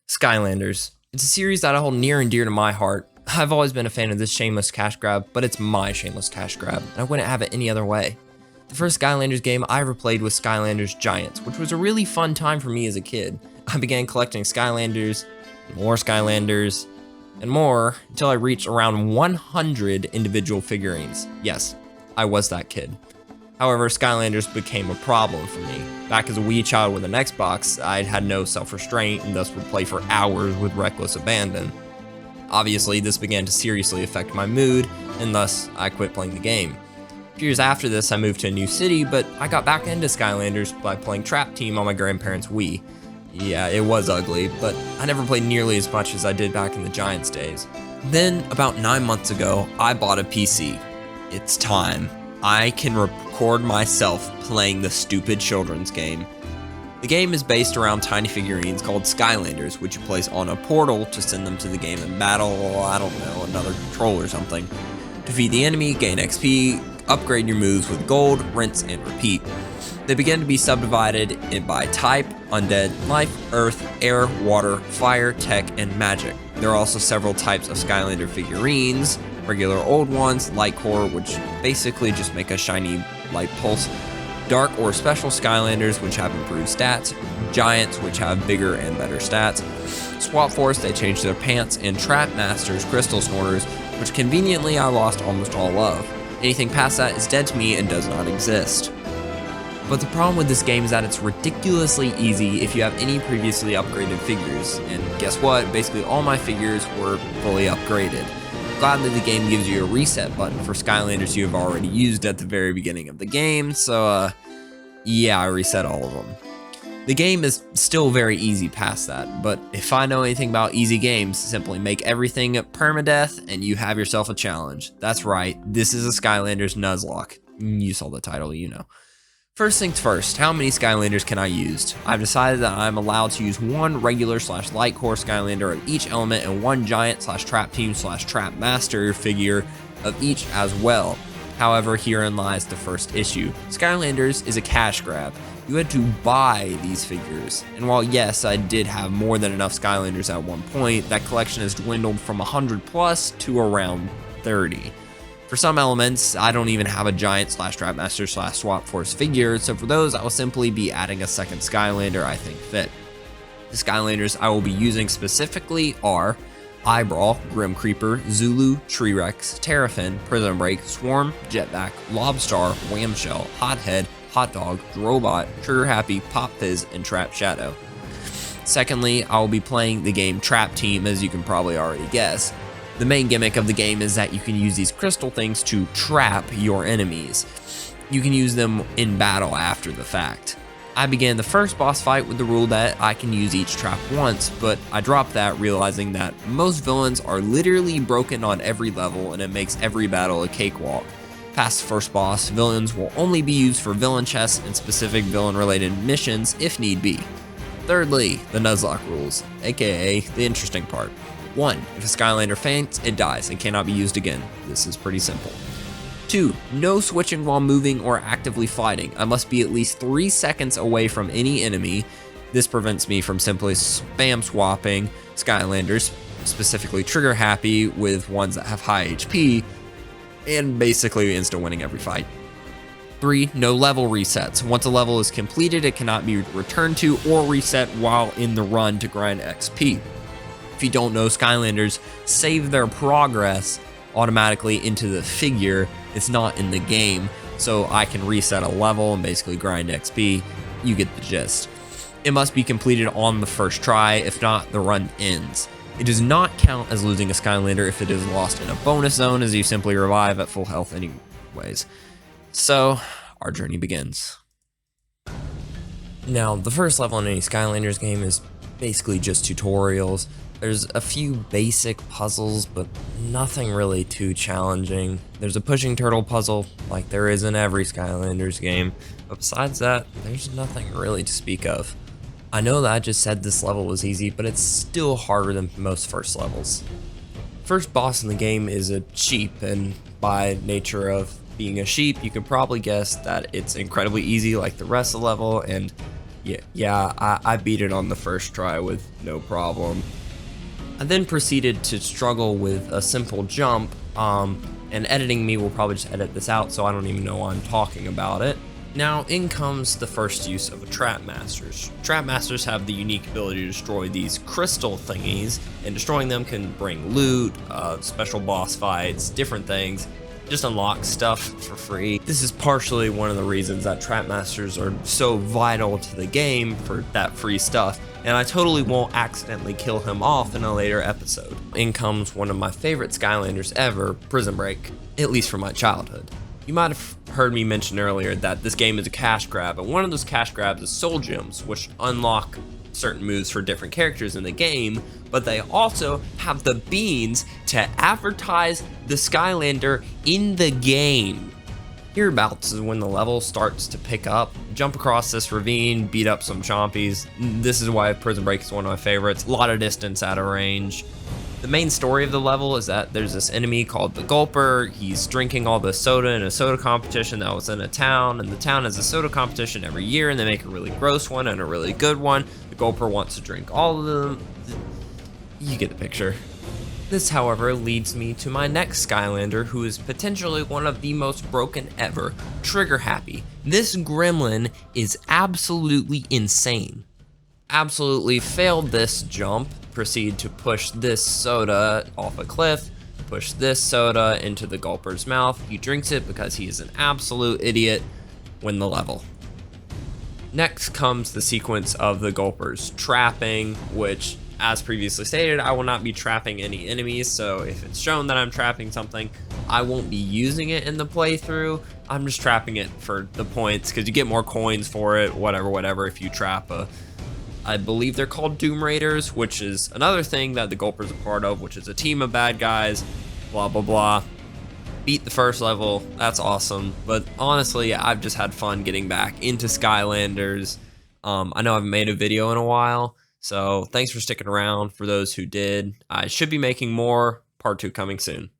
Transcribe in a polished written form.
Skylanders. It's a series that I hold near and dear to my heart. I've always been a fan of this shameless cash grab, but it's my shameless cash grab, and I wouldn't have it any other way. The first Skylanders game I ever played was Skylanders Giants, which was a really fun time for me as a kid. I began collecting Skylanders, and more, until I reached around 100 individual figurines. Yes, I was that kid. However, Skylanders became a problem for me. Back as a wee child with an Xbox, I had no self-restraint and thus would play for hours with reckless abandon. Obviously, this began to seriously affect my mood, and thus I quit playing the game. A few years after this, I moved to a new city, but I got back into Skylanders by playing Trap Team on my grandparents' Wii. Yeah, it was ugly, but I never played nearly as much as I did back in the Giants days. Then, about 9 months ago, I bought a PC. It's time. I can record myself playing the stupid children's game. The game is based around tiny figurines called Skylanders, which you place on a portal to send them to the game and battle, I don't know, another control or something. Defeat the enemy, gain XP, upgrade your moves with gold, rinse and repeat. They begin to be subdivided by type, undead, life, earth, air, water, fire, tech, and magic. There are also several types of Skylander figurines, regular old ones, light core, which basically just make a shiny light pulse, dark or special Skylanders, which have improved stats, giants, which have bigger and better stats, Swap Force, they change their pants, and Trap Masters, crystal snorters, which conveniently I lost almost all of. Anything past that is dead to me and does not exist. But the problem with this game is that it's ridiculously easy if you have any previously upgraded figures, and guess what, basically all my figures were fully upgraded. Gladly, the game gives you a reset button for Skylanders you have already used at the very beginning of the game, so yeah, I reset all of them. The game is still very easy past that, but if I know anything about easy games, simply make everything permadeath and you have yourself a challenge. That's right, this is a Skylanders Nuzlocke. You saw the title, you know. First things first, how many Skylanders can I use? I've decided that I'm allowed to use one regular / light core Skylander of each element and one giant / trap team / trap master figure of each as well. However, herein lies the first issue. Skylanders is a cash grab. You had to buy these figures. And while yes, I did have more than enough Skylanders at one point, that collection has dwindled from 100 plus to around 30. For some elements, I don't even have a giant / trap master / swap force figure, so for those I will simply be adding a second Skylander I think fit. The Skylanders I will be using specifically are Eyebrow, Grim Creeper, Zulu, Tree Rex, Terrafin, Prison Break, Swarm, Jetback, Lobstar, Whamshell, Hothead, Hot Dog, Drobot, Trigger Happy, Pop Fizz, and Trap Shadow. Secondly, I will be playing the game Trap Team, as you can probably already guess. The main gimmick of the game is that you can use these crystal things to trap your enemies. You can use them in battle after the fact. I began the first boss fight with the rule that I can use each trap once, but I dropped that realizing that most villains are literally broken on every level and it makes every battle a cakewalk. Past the first boss, villains will only be used for villain chests and specific villain related missions if need be. Thirdly, the Nuzlocke rules, aka the interesting part. 1. If a Skylander faints, it dies and cannot be used again. This is pretty simple. 2. No switching while moving or actively fighting. I must be at least 3 seconds away from any enemy. This prevents me from simply spam swapping Skylanders, specifically Trigger Happy, with ones that have high HP, and basically insta-winning every fight. 3. No level resets. Once a level is completed, it cannot be returned to or reset while in the run to grind XP. If you don't know, Skylanders save their progress automatically into the figure. It's not in the game, so I can reset a level and basically grind XP. You get the gist. It must be completed on the first try, if not, the run ends. It does not count as losing a Skylander if it is lost in a bonus zone, as you simply revive at full health anyways. So, our journey begins. Now, the first level in any Skylanders game is basically just tutorials. There's a few basic puzzles, but nothing really too challenging. There's a pushing turtle puzzle, like there is in every Skylanders game, but besides that, there's nothing really to speak of. I know that I just said this level was easy, but it's still harder than most first levels. First boss in the game is a sheep, and by nature of being a sheep, you can probably guess that it's incredibly easy like the rest of the level, and Yeah, I beat it on the first try with no problem. I then proceeded to struggle with a simple jump, and editing me will probably just edit this out, so I don't even know why I'm talking about it. Now, in comes the first use of a Trap Masters. Trap Masters have the unique ability to destroy these crystal thingies, and destroying them can bring loot, special boss fights, different things, just unlock stuff for free. This is partially one of the reasons that Trap Masters are so vital to the game for that free stuff, and I totally won't accidentally kill him off in a later episode. In comes one of my favorite Skylanders ever, Prison Break, at least from my childhood. You might have heard me mention earlier that this game is a cash grab, and one of those cash grabs is soul gems, which unlock certain moves for different characters in the game, but they also have the beans to advertise the Skylander in the game. Hereabouts is when the level starts to pick up. Jump across this ravine, beat up some chompies. This is why Prison Break is one of my favorites. A lot of distance out of range. The main story of the level is that there's this enemy called the Gulper. He's drinking all the soda in a soda competition that was in a town, and the town has a soda competition every year, and they make a really gross one and a really good one. The Gulper wants to drink all of them. You get the picture. This, however, leads me to my next Skylander, who is potentially one of the most broken ever, Trigger Happy. This gremlin is absolutely insane. Absolutely failed this jump. Proceed to push this soda off a cliff, push this soda into the Gulper's mouth. He drinks it because he is an absolute idiot. Win the level. Next comes the sequence of the Gulper's trapping, which, as previously stated, I will not be trapping any enemies, so if it's shown that I'm trapping something, I won't be using it in the playthrough. I'm just trapping it for the points, because you get more coins for it, whatever, if you trap I believe they're called Doom Raiders, which is another thing that the Gulper's a part of, which is a team of bad guys, blah, blah, blah. Beat the first level, that's awesome. But honestly, I've just had fun getting back into Skylanders. I know I haven't made a video in a while, so thanks for sticking around for those who did. I should be making more, part 2 coming soon.